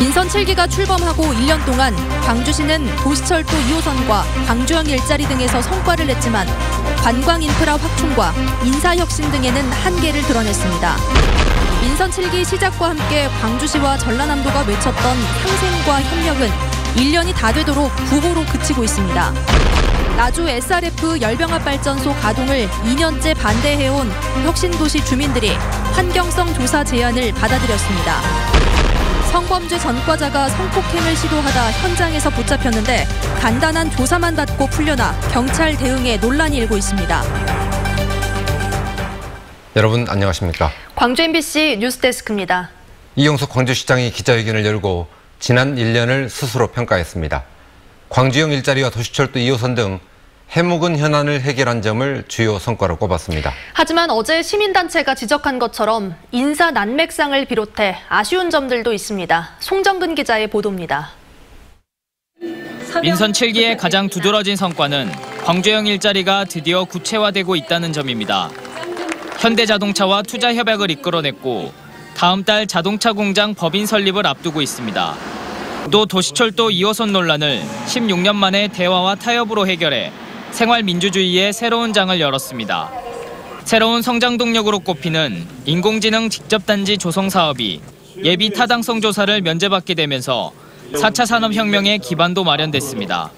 민선 7기가 출범하고 1년 동안 광주시는 도시철도 2호선과 광주형 일자리 등에서 성과를 냈지만 관광 인프라 확충과 인사혁신 등에는 한계를 드러냈습니다. 민선 7기 시작과 함께 광주시와 전라남도가 외쳤던 상생과 협력은 1년이 다 되도록 구호로 그치고 있습니다. 나주 SRF 열병합발전소 가동을 2년째 반대해온 혁신도시 주민들이 환경성 조사 제안을 받아들였습니다. 성범죄 전과자가 성폭행을 시도하다 현장에서 붙잡혔는데 간단한 조사만 받고 풀려나 경찰 대응에 논란이 일고 있습니다. 여러분 안녕하십니까? 광주 MBC 뉴스데스크입니다. 이용석 광주시장이 기자회견을 열고 지난 1년을 스스로 평가했습니다. 광주형 일자리와 도시철도 2호선 등 해묵은 현안을 해결한 점을 주요 성과로 꼽았습니다. 하지만 어제 시민단체가 지적한 것처럼 인사 난맥상을 비롯해 아쉬운 점들도 있습니다. 송정근 기자의 보도입니다. 민선 7기의 가장 두드러진 성과는 광주형 일자리가 드디어 구체화되고 있다는 점입니다. 현대자동차와 투자 협약을 이끌어냈고 다음 달 자동차 공장 법인 설립을 앞두고 있습니다. 또 도시철도 2호선 논란을 16년 만에 대화와 타협으로 해결해 생활민주주의의 새로운 장을 열었습니다. 새로운 성장 동력으로 꼽히는 인공지능 직접단지 조성 사업이 예비 타당성 조사를 면제받게 되면서 4차 산업혁명의 기반도 마련됐습니다.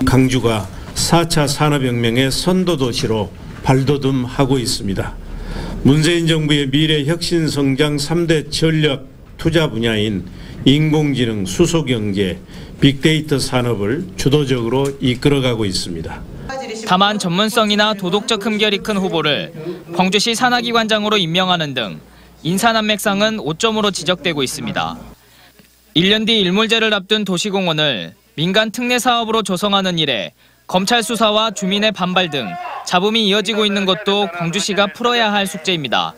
광주가 4차 산업혁명의 선도도시로 발돋움하고 있습니다. 문재인 정부의 미래 혁신 성장 3대 전략 투자 분야인 인공지능, 수소경제, 빅데이터 산업을 주도적으로 이끌어가고 있습니다. 다만 전문성이나 도덕적 흠결이 큰 후보를 광주시 산하기관장으로 임명하는 등 인사난맥상은 5점으로 지적되고 있습니다. 1년 뒤 일몰제를 앞둔 도시공원을 민간 특례 사업으로 조성하는 일에 검찰 수사와 주민의 반발 등 잡음이 이어지고 있는 것도 광주시가 풀어야 할 숙제입니다.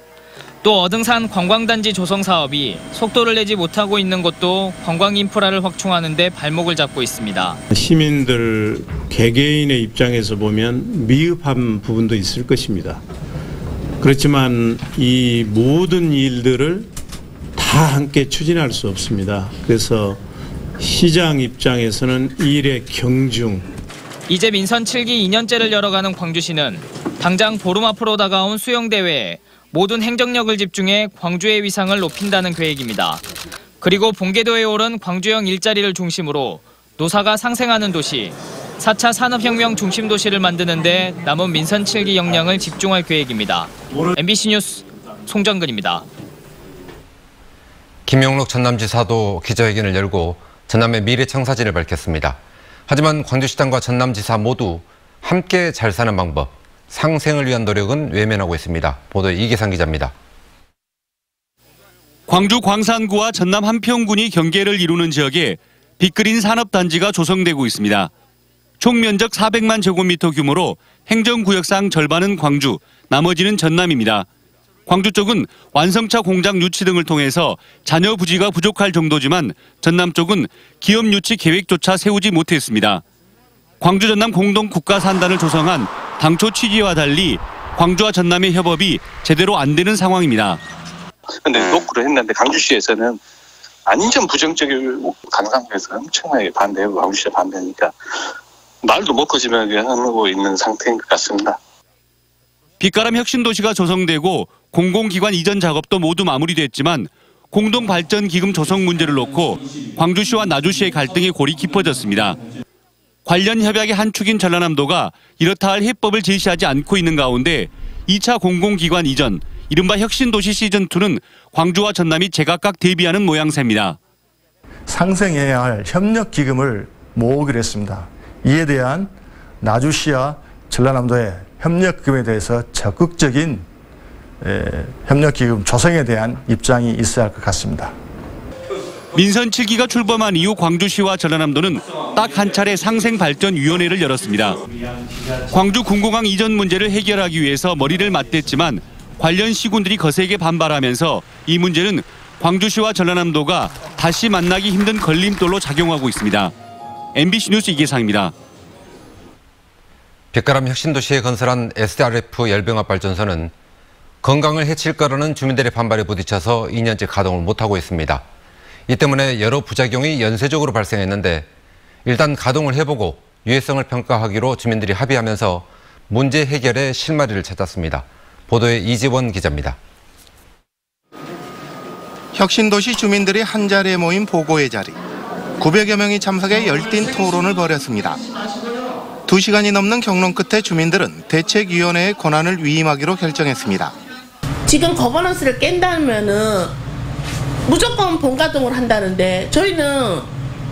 또 어등산 관광단지 조성 사업이 속도를 내지 못하고 있는 것도 관광 인프라를 확충하는 데 발목을 잡고 있습니다. 시민들 개개인의 입장에서 보면 미흡한 부분도 있을 것입니다. 그렇지만 이 모든 일들을 다 함께 추진할 수 없습니다. 그래서 시장 입장에서는 일의 경중. 이제 민선 7기 2년째를 열어가는 광주시는 당장 보름 앞으로 다가온 수영대회에 모든 행정력을 집중해 광주의 위상을 높인다는 계획입니다. 그리고 본궤도에 오른 광주형 일자리를 중심으로 노사가 상생하는 도시, 4차 산업혁명 중심 도시를 만드는 데 남은 민선 7기 역량을 집중할 계획입니다. MBC 뉴스 송정근입니다. 김영록 전남지사도 기자회견을 열고 전남의 미래 청사진을 밝혔습니다. 하지만 광주시장과 전남지사 모두 함께 잘 사는 방법, 상생을 위한 노력은 외면하고 있습니다. 보도에 이계상 기자입니다. 광주 광산구와 전남 한평군이 경계를 이루는 지역에 빅그린 산업단지가 조성되고 있습니다. 총 면적 400만 제곱미터 규모로 행정구역상 절반은 광주, 나머지는 전남입니다. 광주 쪽은 완성차 공장 유치 등을 통해서 잔여 부지가 부족할 정도지만 전남 쪽은 기업 유치 계획조차 세우지 못했습니다. 광주 전남 공동 국가산단을 조성한 당초 취지와 달리 광주와 전남의 협업이 제대로 안 되는 상황입니다. 그런데 녹구를 했는데 광주시에서는 완전 부정적이고 강남구에서 엄청나게 반대하고 광주시에 반대하니까 말도 못 거지면하게 하고 있는 상태인 것 같습니다. 빛가람 혁신도시가 조성되고 공공기관 이전 작업도 모두 마무리됐지만 공동발전기금 조성 문제를 놓고 광주시와 나주시의 갈등의 골이 깊어졌습니다. 관련 협약의 한 축인 전라남도가 이렇다 할 해법을 제시하지 않고 있는 가운데 2차 공공기관 이전, 이른바 혁신도시 시즌2는 광주와 전남이 제각각 대비하는 모양새입니다. 상생해야 할 협력기금을 모으기로 했습니다. 이에 대한 나주시와 전라남도의 협력기금에 대해서 적극적인 협력기금 조성에 대한 입장이 있어야 할 것 같습니다. 민선 7기가 출범한 이후 광주시와 전라남도는 딱 한 차례 상생발전위원회를 열었습니다. 광주 군공항 이전 문제를 해결하기 위해서 머리를 맞댔지만 관련 시군들이 거세게 반발하면서 이 문제는 광주시와 전라남도가 다시 만나기 힘든 걸림돌로 작용하고 있습니다. MBC 뉴스 이계상입니다. 빛가람 혁신도시에 건설한 SRF 열병합발전소는 건강을 해칠 거라는 주민들의 반발에 부딪혀서 2년째 가동을 못하고 있습니다. 이 때문에 여러 부작용이 연쇄적으로 발생했는데 일단 가동을 해보고 유해성을 평가하기로 주민들이 합의하면서 문제 해결의 실마리를 찾았습니다. 보도에 이지원 기자입니다. 혁신도시 주민들이 한자리에 모인 보고의 자리. 900여 명이 참석해 열띤 토론을 벌였습니다. 2시간이 넘는 경론 끝에 주민들은 대책위원회의 권한을 위임하기로 결정했습니다. 지금 거버넌스를 깬다면은 무조건 본가동을 한다는데 저희는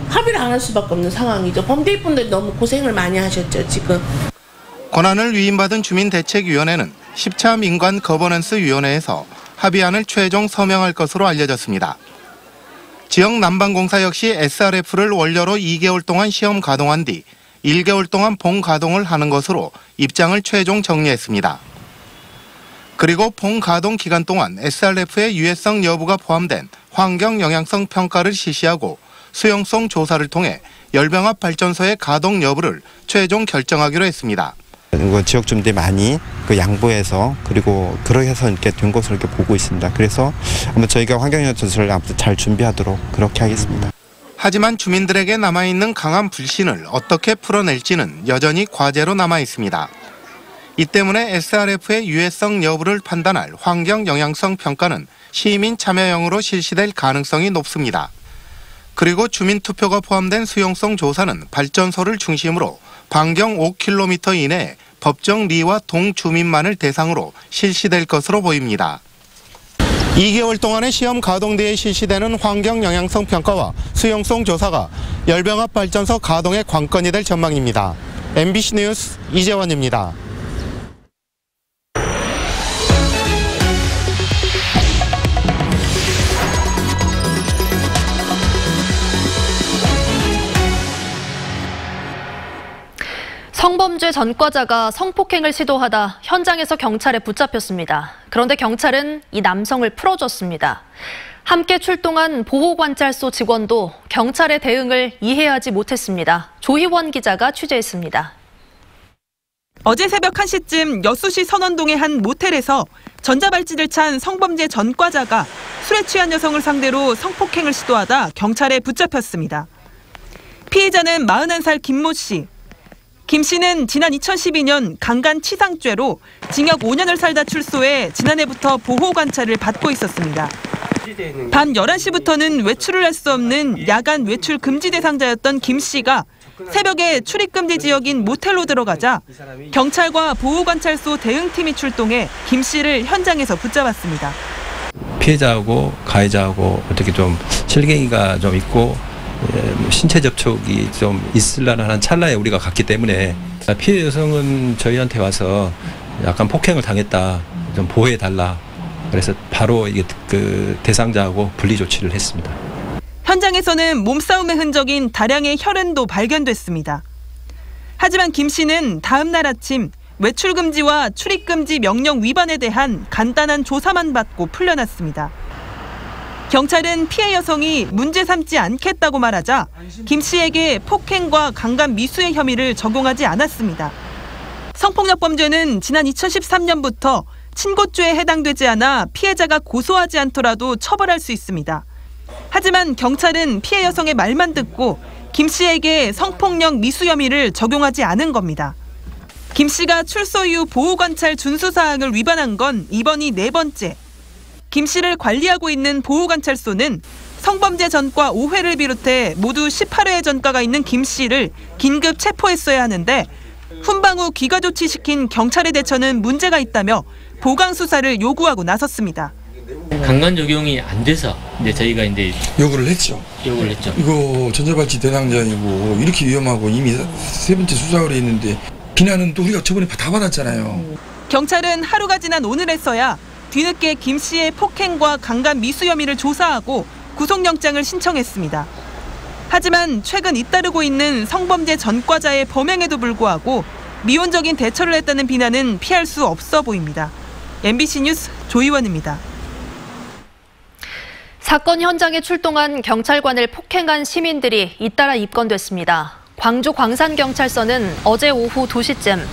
합의를 안 할 수밖에 없는 상황이죠. 범대입분들이 너무 고생을 많이 하셨죠, 지금. 권한을 위임받은 주민대책위원회는 10차 민관 거버넌스위원회에서 합의안을 최종 서명할 것으로 알려졌습니다. 지역 난방공사 역시 SRF를 원료로 2개월 동안 시험 가동한 뒤 1개월 동안 본 가동을 하는 것으로 입장을 최종 정리했습니다. 그리고 본 가동 기간 동안 SRF의 유해성 여부가 포함된 환경 영향성 평가를 실시하고 수용성 조사를 통해 열병합 발전소의 가동 여부를 최종 결정하기로 했습니다. 지역 주민들이 많이 양보해서 그리고 그렇게 해서 이렇게 된 것으로 이렇게 보고 있습니다. 그래서 아마 저희가 환경영향 조사를 잘 준비하도록 그렇게 하겠습니다. 하지만 주민들에게 남아있는 강한 불신을 어떻게 풀어낼지는 여전히 과제로 남아 있습니다. 이 때문에 SRF의 유해성 여부를 판단할 환경 영향성 평가는 시민 참여형으로 실시될 가능성이 높습니다. 그리고 주민 투표가 포함된 수용성 조사는 발전소를 중심으로 반경 5km 이내 법정 리와 동주민만을 대상으로 실시될 것으로 보입니다. 2개월 동안의 시험 가동 뒤에 실시되는 환경 영향성 평가와 수용성 조사가 열병합 발전소 가동의 관건이 될 전망입니다. MBC 뉴스 이재원입니다. 성범죄 전과자가 성폭행을 시도하다 현장에서 경찰에 붙잡혔습니다. 그런데 경찰은 이 남성을 풀어줬습니다. 함께 출동한 보호관찰소 직원도 경찰의 대응을 이해하지 못했습니다. 조희원 기자가 취재했습니다. 어제 새벽 1시쯤 여수시 선원동의 한 모텔에서 전자발찌를 찬 성범죄 전과자가 술에 취한 여성을 상대로 성폭행을 시도하다 경찰에 붙잡혔습니다. 피해자는 41살 김모 씨. 김 씨는 지난 2012년 강간치상죄로 징역 5년을 살다 출소해 지난해부터 보호관찰을 받고 있었습니다. 밤 11시부터는 외출을 할 수 없는 야간 외출 금지 대상자였던 김 씨가 새벽에 출입금지 지역인 모텔로 들어가자 경찰과 보호관찰소 대응팀이 출동해 김 씨를 현장에서 붙잡았습니다. 피해자하고 가해자하고 어떻게 좀 실갱이가 좀 있고 신체 접촉이 좀 있으려는 찰나에 우리가 갔기 때문에 피해 여성은 저희한테 와서 약간 폭행을 당했다, 좀 보호해달라. 그래서 바로 이게 그 대상자하고 분리 조치를 했습니다. 현장에서는 몸싸움의 흔적인 다량의 혈흔도 발견됐습니다. 하지만 김 씨는 다음 날 아침 외출 금지와 출입 금지 명령 위반에 대한 간단한 조사만 받고 풀려났습니다. 경찰은 피해 여성이 문제 삼지 않겠다고 말하자 김 씨에게 폭행과 강간 미수의 혐의를 적용하지 않았습니다. 성폭력범죄는 지난 2013년부터 친고죄에 해당되지 않아 피해자가 고소하지 않더라도 처벌할 수 있습니다. 하지만 경찰은 피해 여성의 말만 듣고 김 씨에게 성폭력 미수 혐의를 적용하지 않은 겁니다. 김 씨가 출소 이후 보호관찰 준수사항을 위반한 건 이번이 4번째. 김 씨를 관리하고 있는 보호관찰소는 성범죄 전과 5회를 비롯해 모두 18회의 전과가 있는 김 씨를 긴급 체포했어야 하는데 훈방 후 귀가 조치시킨 경찰의 대처는 문제가 있다며 보강 수사를 요구하고 나섰습니다. 강간 적용이 안 돼서 저희가 요구를 했죠. 이거 전자발찌 대상자이고 이렇게 위험하고 이미 3번째 수사를 했는데 비난은 또 우리가 저번에 다 받았잖아요. 경찰은 하루가 지난 오늘에서야 뒤늦게 김 씨의 폭행과 강간 미수 혐의를 조사하고 구속영장을 신청했습니다. 하지만 최근 잇따르고 있는 성범죄 전과자의 범행에도 불구하고 미온적인 대처를 했다는 비난은 피할 수 없어 보입니다. MBC 뉴스 조희원입니다. 사건 현장에 출동한 경찰관을 폭행한 시민들이 잇따라 입건됐습니다. 광주 광산경찰서는 어제 오후 2시쯤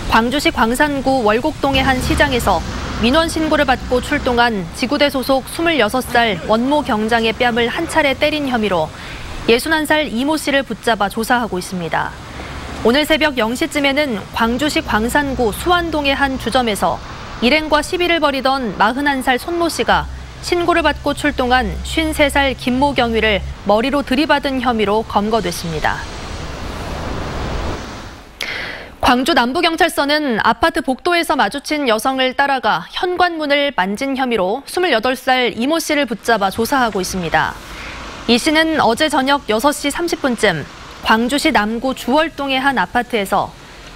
광주시 광산구 월곡동의 한 시장에서 민원 신고를 받고 출동한 지구대 소속 26살 원모 경장의 뺨을 한 차례 때린 혐의로 61살 이모 씨를 붙잡아 조사하고 있습니다. 오늘 새벽 0시쯤에는 광주시 광산구 수완동의 한 주점에서 일행과 시비를 벌이던 41살 손모 씨가 신고를 받고 출동한 53살 김모 경위를 머리로 들이받은 혐의로 검거됐습니다. 광주 남부경찰서는 아파트 복도에서 마주친 여성을 따라가 현관문을 만진 혐의로 28살 이모 씨를 붙잡아 조사하고 있습니다. 이 씨는 어제 저녁 6시 30분쯤 광주시 남구 주월동의 한 아파트에서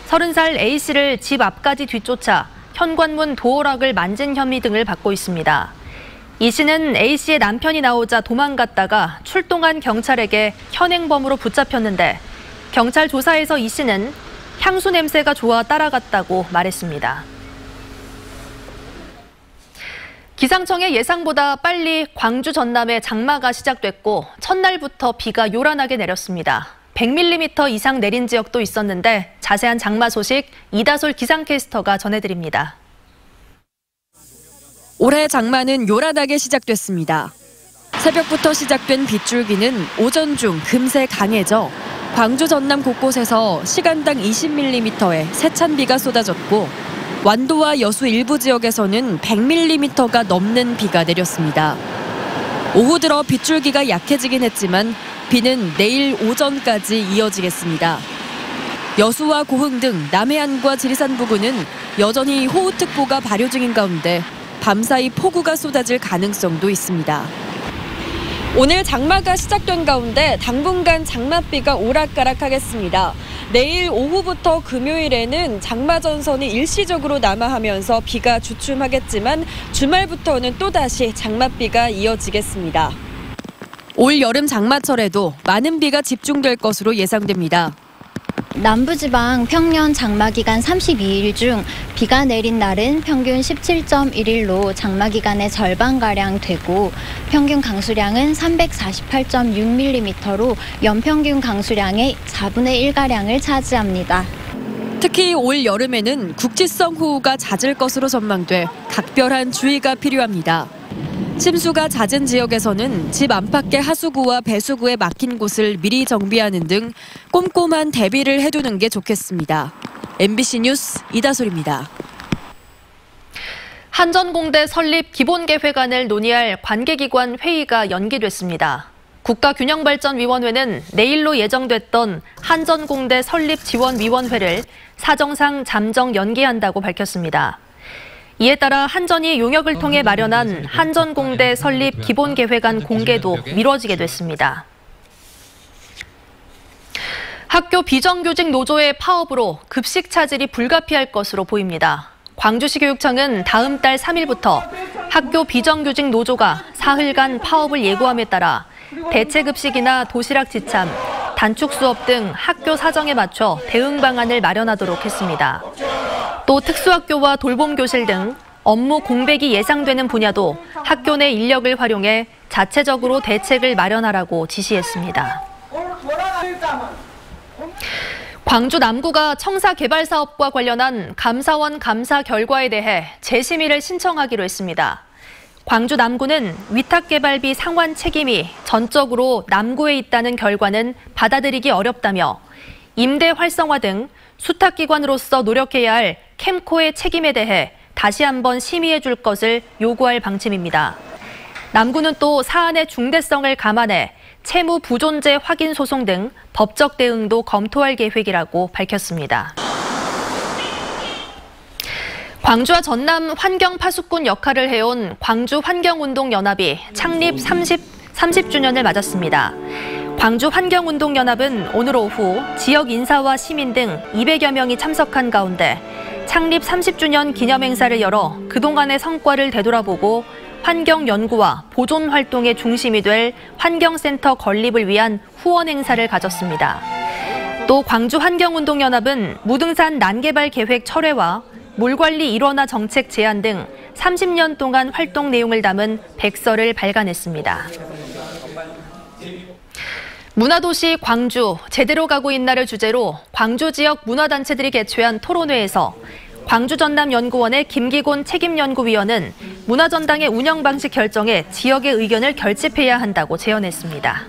30살 A 씨를 집 앞까지 뒤쫓아 현관문 도어락을 만진 혐의 등을 받고 있습니다. 이 씨는 A 씨의 남편이 나오자 도망갔다가 출동한 경찰에게 현행범으로 붙잡혔는데 경찰 조사에서 이 씨는 향수 냄새가 좋아 따라갔다고 말했습니다. 기상청의 예상보다 빨리 광주 전남에 장마가 시작됐고 첫날부터 비가 요란하게 내렸습니다. 100mm 이상 내린 지역도 있었는데 자세한 장마 소식 이다솔 기상캐스터가 전해드립니다. 올해 장마는 요란하게 시작됐습니다. 새벽부터 시작된 빗줄기는 오전 중 금세 강해져 광주 전남 곳곳에서 시간당 20mm의 세찬 비가 쏟아졌고 완도와 여수 일부 지역에서는 100mm가 넘는 비가 내렸습니다. 오후 들어 빗줄기가 약해지긴 했지만 비는 내일 오전까지 이어지겠습니다. 여수와 고흥 등 남해안과 지리산 부근은 여전히 호우특보가 발효 중인 가운데 밤사이 폭우가 쏟아질 가능성도 있습니다. 오늘 장마가 시작된 가운데 당분간 장맛비가 오락가락하겠습니다. 내일 오후부터 금요일에는 장마 전선이 일시적으로 남하하면서 비가 주춤하겠지만 주말부터는 또다시 장맛비가 이어지겠습니다. 올 여름 장마철에도 많은 비가 집중될 것으로 예상됩니다. 남부지방 평년 장마기간 32일 중 비가 내린 날은 평균 17.1일로 장마기간의 절반가량 되고 평균 강수량은 348.6mm로 연평균 강수량의 4분의 1가량을 차지합니다. 특히 올 여름에는 국지성 호우가 잦을 것으로 전망돼 각별한 주의가 필요합니다. 침수가 잦은 지역에서는 집 안팎의 하수구와 배수구에 막힌 곳을 미리 정비하는 등 꼼꼼한 대비를 해두는 게 좋겠습니다. MBC 뉴스 이다솔입니다. 한전공대 설립 기본계획안을 논의할 관계기관 회의가 연기됐습니다. 국가균형발전위원회는 내일로 예정됐던 한전공대 설립지원위원회를 사정상 잠정 연기한다고 밝혔습니다. 이에 따라 한전이 용역을 통해 마련한 한전공대 설립 기본계획안 공개도 미뤄지게 됐습니다. 학교 비정규직 노조의 파업으로 급식 차질이 불가피할 것으로 보입니다. 광주시 교육청은 다음 달 3일부터 학교 비정규직 노조가 사흘간 파업을 예고함에 따라 대체급식이나 도시락 지참, 단축 수업 등 학교 사정에 맞춰 대응 방안을 마련하도록 했습니다. 또 특수학교와 돌봄교실 등 업무 공백이 예상되는 분야도 학교 내 인력을 활용해 자체적으로 대책을 마련하라고 지시했습니다. 광주 남구가 청사 개발 사업과 관련한 감사원 감사 결과에 대해 재심의를 신청하기로 했습니다. 광주 남구는 위탁개발비 상환 책임이 전적으로 남구에 있다는 결과는 받아들이기 어렵다며 임대 활성화 등 수탁기관으로서 노력해야 할 캠코의 책임에 대해 다시 한번 심의해 줄 것을 요구할 방침입니다. 남구는 또 사안의 중대성을 감안해 채무 부존재 확인 소송 등 법적 대응도 검토할 계획이라고 밝혔습니다. 광주와 전남 환경파수꾼 역할을 해온 광주환경운동연합이 창립 30주년을 맞았습니다. 광주환경운동연합은 오늘 오후 지역 인사와 시민 등 200여 명이 참석한 가운데 창립 30주년 기념행사를 열어 그동안의 성과를 되돌아보고 환경 연구와 보존 활동의 중심이 될 환경센터 건립을 위한 후원 행사를 가졌습니다. 또 광주환경운동연합은 무등산 난개발 계획 철회와 물관리 일원화 정책 제안 등 30년 동안 활동 내용을 담은 백서를 발간했습니다. 문화도시 광주 제대로 가고 있나를 주제로 광주 지역 문화단체들이 개최한 토론회에서 광주전남연구원의 김기곤 책임연구위원은 문화전당의 운영 방식 결정에 지역의 의견을 결집해야 한다고 제언했습니다.